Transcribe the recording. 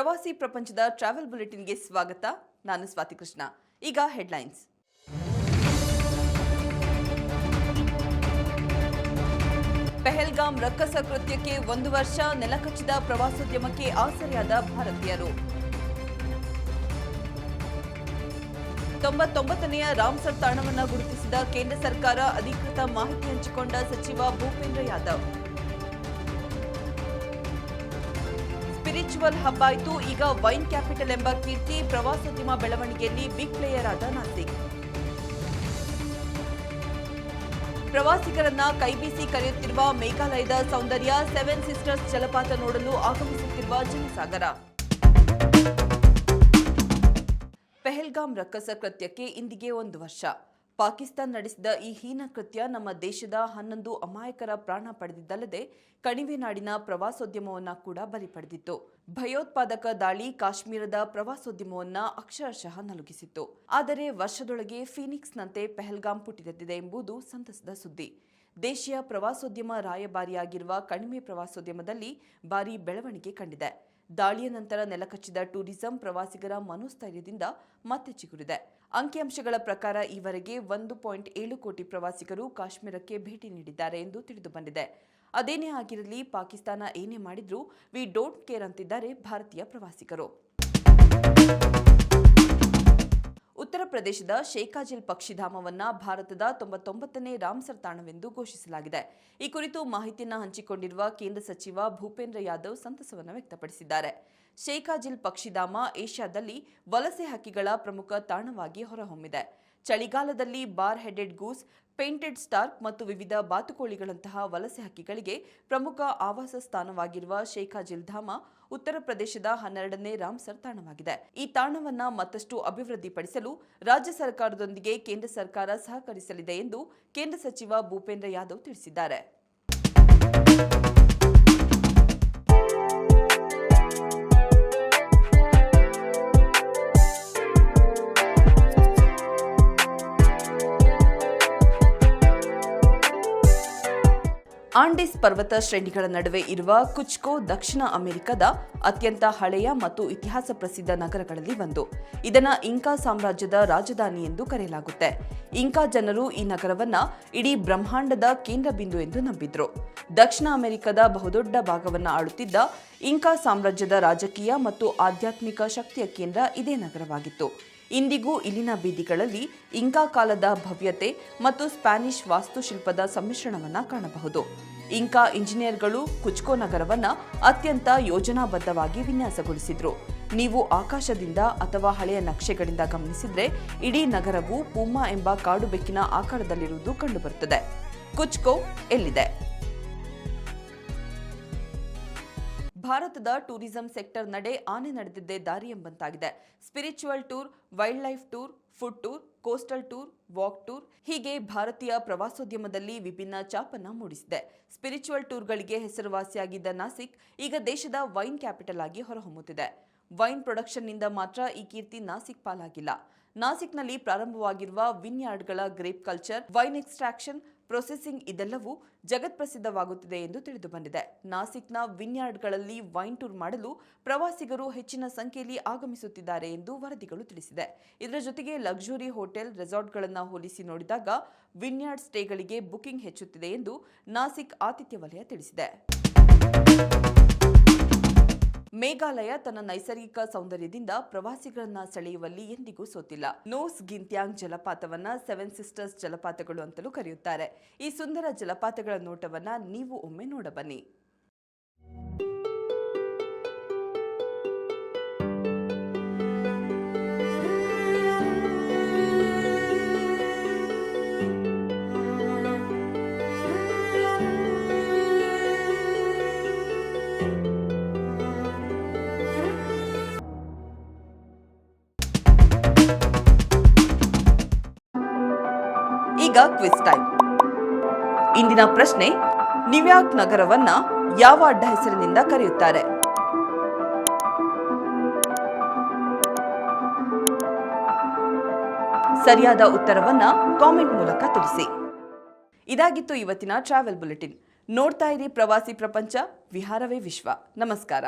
ಪ್ರವಾಸಿ ಪ್ರಪಂಚದ ಟ್ರಾವೆಲ್ ಬುಲೆಟಿನ್ಗೆ ಸ್ವಾಗತ. ನಾನು ಸ್ವಾತಿ ಕೃಷ್ಣ. ಈಗ ಹೆಡ್ಲೈನ್ಸ್. ಪೆಹಲ್ಗಾಮ್ ರಕ್ಕಸ ಕೃತ್ಯಕ್ಕೆ 1 ವರ್ಷ, ನೆಲಕಚ್ಚಿದ ಪ್ರವಾಸೋದ್ಯಮಕ್ಕೆ ಆಸರೆಯಾದ ಭಾರತೀಯರು. 99ನೇ ರಾಮ್ಸರ್ ತಾಣವನ್ನು ಗುರುತಿಸಿದ ಕೇಂದ್ರ ಸರ್ಕಾರ, ಅಧಿಕೃತ ಮಾಹಿತಿ ಹಂಚಿಕೊಂಡ ಸಚಿವ ಭೂಪೇಂದ್ರ ಯಾದವ್. ಸ್ಪಿರಿಚುವಲ್ ಹಬ್ ಆಯಿತು, ಈಗ ವೈನ್ ಕ್ಯಾಪಿಟಲ್ ಎಂಬ ಕೀರ್ತಿ. ಪ್ರವಾಸೋದ್ಯಮ ಬೆಳವಣಿಗೆಯಲ್ಲಿ ಬಿಗ್ ಪ್ಲೇಯರ್ ಆದ ನಾಸಿಕ್. ಪ್ರವಾಸಿಗರನ್ನ ಕೈಬೀಸಿ ಕರೆಯುತ್ತಿರುವ ಮೇಘಾಲಯದ ಸೌಂದರ್ಯ, 7 ಸಿಸ್ಟರ್ಸ್ ಜಲಪಾತ ನೋಡಲು ಆಗಮಿಸುತ್ತಿರುವ ಜನಸಾಗರ. ಪೆಹಲ್ಗಾಮ್ ರಕ್ಕಸ ಕೃತ್ಯಕ್ಕೆ ಇಂದಿಗೆ 1 ವರ್ಷ. ಪಾಕಿಸ್ತಾನ ನಡೆಸಿದ ಈ ಹೀನ ಕೃತ್ಯ ನಮ್ಮ ದೇಶದ 11 ಅಮಾಯಕರ ಪ್ರಾಣ ಪಡೆದಿದ್ದಲ್ಲದೆ ಕಣಿವೆ ನಾಡಿನ ಪ್ರವಾಸೋದ್ಯಮವನ್ನ ಕೂಡ ಬಲಿ ಪಡೆದಿತ್ತು. ಭಯೋತ್ಪಾದಕ ದಾಳಿ ಕಾಶ್ಮೀರದ ಪ್ರವಾಸೋದ್ಯಮವನ್ನ ಅಕ್ಷರಶಃ ನಲುಗಿಸಿತ್ತು. ಆದರೆ ವರ್ಷದೊಳಗೆ ಫೀನಿಕ್ಸ್ನಂತೆ ಪೆಹಲ್ಗಾಮ್ ಪುಟಿದೆದ್ದಿದೆ ಎಂಬುದು ಸಂತಸದ ಸುದ್ದಿ. ದೇಶೀಯ ಪ್ರವಾಸೋದ್ಯಮ ರಾಯಭಾರಿಯಾಗಿರುವ ಕಣಿವೆ ಪ್ರವಾಸೋದ್ಯಮದಲ್ಲಿ ಭಾರೀ ಬೆಳವಣಿಗೆ ಕಂಡಿದೆ. ದಾಳಿಯ ನಂತರ ನೆಲಕಚ್ಚಿದ ಟೂರಿಸಂ ಪ್ರವಾಸಿಗರ ಮನೋಸ್ಥೈರ್ಯದಿಂದ ಮತ್ತೆ ಚಿಗುರಿದೆ. ಅಂಕಿಅಂಶಗಳ ಪ್ರಕಾರ ಈವರೆಗೆ 1.7 ಕೋಟಿ ಪ್ರವಾಸಿಗರು ಕಾಶ್ಮೀರಕ್ಕೆ ಭೇಟಿ ನೀಡಿದ್ದಾರೆ ಎಂದು ತಿಳಿದುಬಂದಿದೆ. ಅದೇನೇ ಆಗಿರಲಿ, ಪಾಕಿಸ್ತಾನ ಏನೇ ಮಾಡಿದ್ರೂ ವಿ ಡೋಂಟ್ ಕೇರ್ ಅಂತಿದ್ದಾರೆ ಭಾರತೀಯ ಪ್ರವಾಸಿಗರು. ಉತ್ತರ ಪ್ರದೇಶದ ಶೇಖಾಜಿಲ್ ಪಕ್ಷಿಧಾಮವನ್ನ ಭಾರತದ 99ನೇ ರಾಮ್ಸರ್ ತಾಣವೆಂದು ಘೋಷಿಸಲಾಗಿದೆ. ಈ ಕುರಿತು ಮಾಹಿತಿಯನ್ನು ಹಂಚಿಕೊಂಡಿರುವ ಕೇಂದ್ರ ಸಚಿವ ಭೂಪೇಂದ್ರ ಯಾದವ್ ಸಂತಸವನ್ನು ವ್ಯಕ್ತಪಡಿಸಿದ್ದಾರೆ. ಶೇಖಾಜಿಲ್ ಪಕ್ಷಿಧಾಮ ಏಷ್ಯಾದಲ್ಲಿ ವಲಸೆ ಹಕ್ಕಿಗಳ ಪ್ರಮುಖ ತಾಣವಾಗಿ ಹೊರಹೊಮ್ಮಿದೆ. ಚಳಿಗಾಲದಲ್ಲಿ bar headed goose, painted Starc ಮತ್ತು ವಿವಿಧ ಬಾತುಕೋಳಿಗಳಂತಹ ವಲಸೆ ಹಕ್ಕಿಗಳಿಗೆ ಪ್ರಮುಖ ಆವಾಸ ಸ್ಥಾನವಾಗಿರುವ ಶೇಖಾಜಿಲ್ ಧಾಮ ಉತ್ತರ ಪ್ರದೇಶದ 12ನೇ ರಾಮ್ಸರ್ ತಾಣವಾಗಿದೆ. ಈ ತಾಣವನ್ನು ಮತ್ತಷ್ಟು ಅಭಿವೃದ್ಧಿಪಡಿಸಲು ರಾಜ್ಯ ಸರ್ಕಾರದೊಂದಿಗೆ ಕೇಂದ್ರ ಸರ್ಕಾರ ಸಹಕರಿಸಲಿದೆ ಎಂದು ಕೇಂದ್ರ ಸಚಿವ ಭೂಪೇಂದ್ರ ಯಾದವ್ ತಿಳಿಸಿದ್ದಾರೆ. ಆಂಡೀಸ್ ಪರ್ವತ ಶ್ರೇಣಿಗಳ ನಡುವೆ ಇರುವ ಕುಚ್ಕೋ ದಕ್ಷಿಣ ಅಮೆರಿಕದ ಅತ್ಯಂತ ಹಳೆಯ ಮತ್ತು ಇತಿಹಾಸ ಪ್ರಸಿದ್ಧ ನಗರಗಳಲ್ಲಿ ಒಂದು. ಇದನ್ನು ಇಂಕಾ ಸಾಮ್ರಾಜ್ಯದ ರಾಜಧಾನಿ ಎಂದು ಕರೆಯಲಾಗುತ್ತೆ. ಇಂಕಾ ಜನರು ಈ ನಗರವನ್ನ ಇಡೀ ಬ್ರಹ್ಮಾಂಡದ ಕೇಂದ್ರ ಬಿಂದು ಎಂದು ನಂಬಿದ್ರು. ದಕ್ಷಿಣ ಅಮೆರಿಕದ ಬಹುದೊಡ್ಡ ಭಾಗವನ್ನು ಆಳುತ್ತಿದ್ದ ಇಂಕಾ ಸಾಮ್ರಾಜ್ಯದ ರಾಜಕೀಯ ಮತ್ತು ಆಧ್ಯಾತ್ಮಿಕ ಶಕ್ತಿಯ ಕೇಂದ್ರ ಇದೇ ನಗರವಾಗಿತ್ತು. ಇಂದಿಗೂ ಇಲ್ಲಿನ ಬೀದಿಗಳಲ್ಲಿ ಇಂಕಾ ಕಾಲದ ಭವ್ಯತೆ ಮತ್ತು ಸ್ಪ್ಯಾನಿಷ್ ವಾಸ್ತುಶಿಲ್ಪದ ಸಮ್ಮಿಶ್ರಣವನ್ನು ಕಾಣಬಹುದು. ಇಂಕಾ ಇಂಜಿನಿಯರ್ಗಳು ಕುಚ್ಕೋ ನಗರವನ್ನು ಅತ್ಯಂತ ಯೋಜನಾಬದ್ಧವಾಗಿ ವಿನ್ಯಾಸಗೊಳಿಸಿದ್ರು. ನೀವು ಆಕಾಶದಿಂದ ಅಥವಾ ಹಳೆಯ ನಕ್ಷೆಗಳಿಂದ ಗಮನಿಸಿದ್ರೆ ಇಡೀ ನಗರವು ಪೂಮಾ ಎಂಬ ಕಾಡು ಬೆಕ್ಕಿನ ಆಕಾರದಲ್ಲಿರುವುದು ಕಂಡುಬರುತ್ತದೆ. ಕುಚ್ಕೋ ಎಲ್ಲಿದೆ? ಭಾರತದ ಟೂರಿಸಂ ಸೆಕ್ಟರ್ ನಡೆ ಆನೆ ನಡೆದಿದ್ದೇ ದಾರಿ ಎಂಬಂತಾಗಿದೆ. Spiritual tour, wildlife tour, food tour, coastal tour, walk tour ಹೀಗೆ ಭಾರತೀಯ ಪ್ರವಾಸೋದ್ಯಮದಲ್ಲಿ ವಿಭಿನ್ನ ಛಾಪನ್ನ ಮೂಡಿಸಿದೆ. ಸ್ಪಿರಿಚುವಲ್ ಟೂರ್ಗಳಿಗೆ ಹೆಸರುವಾಸಿಯಾಗಿದ್ದ ನಾಸಿಕ್ ಈಗ ದೇಶದ ವೈನ್ ಕ್ಯಾಪಿಟಲ್ ಆಗಿ ಹೊರಹೊಮ್ಮುತ್ತಿದೆ. ವೈನ್ ಪ್ರೊಡಕ್ಷನ್ನಿಂದ ಮಾತ್ರ ಈ ಕೀರ್ತಿ ನಾಸಿಕ್ ಪಾಲಾಗಿಲ್ಲ. ನಾಸಿಕ್ನಲ್ಲಿ ಪ್ರಾರಂಭವಾಗಿರುವ ವಿನ್ಯಾರ್ಡ್ಗಳ grape culture, wine extraction, processing ಇದೆಲ್ಲವೂ ಜಗತ್ಪ್ರಸಿದ್ಧವಾಗುತ್ತಿದೆ ಎಂದು ತಿಳಿದುಬಂದಿದೆ. ನಾಸಿಕ್ನ ವಿನ್ಯಾರ್ಡ್ಗಳಲ್ಲಿ ವೈನ್ ಟೂರ್ ಮಾಡಲು ಪ್ರವಾಸಿಗರು ಹೆಚ್ಚಿನ ಸಂಖ್ಯೆಯಲ್ಲಿ ಆಗಮಿಸುತ್ತಿದ್ದಾರೆ ಎಂದು ವರದಿಗಳು ತಿಳಿಸಿದೆ. ಇದರ ಜೊತೆಗೆ ಲಕ್ಸುರಿ ಹೋಟೆಲ್, ರೆಸಾರ್ಟ್ಗಳನ್ನು ಹೋಲಿಸಿ ನೋಡಿದಾಗ ವಿನ್ಯಾರ್ಡ್ ಸ್ಟೇಗಳಿಗೆ ಬುಕಿಂಗ್ ಹೆಚ್ಚುತ್ತಿದೆ ಎಂದು ನಾಸಿಕ್ ಆತಿಥ್ಯ ವಲಯ ತಿಳಿಸಿದೆ. ಮೇಘಾಲಯ ತನ್ನ ನೈಸರ್ಗಿಕ ಸೌಂದರ್ಯದಿಂದ ಪ್ರವಾಸಿಗರನ್ನ ಸೆಳೆಯುವಲ್ಲಿ ಎಂದಿಗೂ ಸೋತಿಲ್ಲ. ನೋಸ್ ಗಿಂತ್ಯಾಂಗ್ ಜಲಪಾತವನ್ನ 7 ಸಿಸ್ಟರ್ಸ್ ಜಲಪಾತಗಳು ಅಂತಲೂ ಕರೆಯುತ್ತಾರೆ. ಈ ಸುಂದರ ಜಲಪಾತಗಳ ನೋಟವನ್ನ ನೀವು ಒಮ್ಮೆ ನೋಡಬನ್ನಿ. ಈಗ ಕ್ವಿಜ್ ಟೈಮ್. ಇಂದಿನ ಪ್ರಶ್ನೆ, ನ್ಯೂಯಾರ್ಕ್ ನಗರವನ್ನ ಯಾವ ಅಡ್ಡ ಹೆಸರಿನಿಂದ ಕರೆಯುತ್ತಾರೆ? ಸರಿಯಾದ ಉತ್ತರವನ್ನ ಕಾಮೆಂಟ್ ಮೂಲಕ ತಿಳಿಸಿ. ಇದಾಗಿತ್ತು ಇವತ್ತಿನ ಟ್ರಾವೆಲ್ ಬುಲೆಟಿನ್. ನೋಡ್ತಾ ಇರಿ ಪ್ರವಾಸಿ ಪ್ರಪಂಚ, ವಿಹಾರವೇ ವಿಶ್ವ. ನಮಸ್ಕಾರ.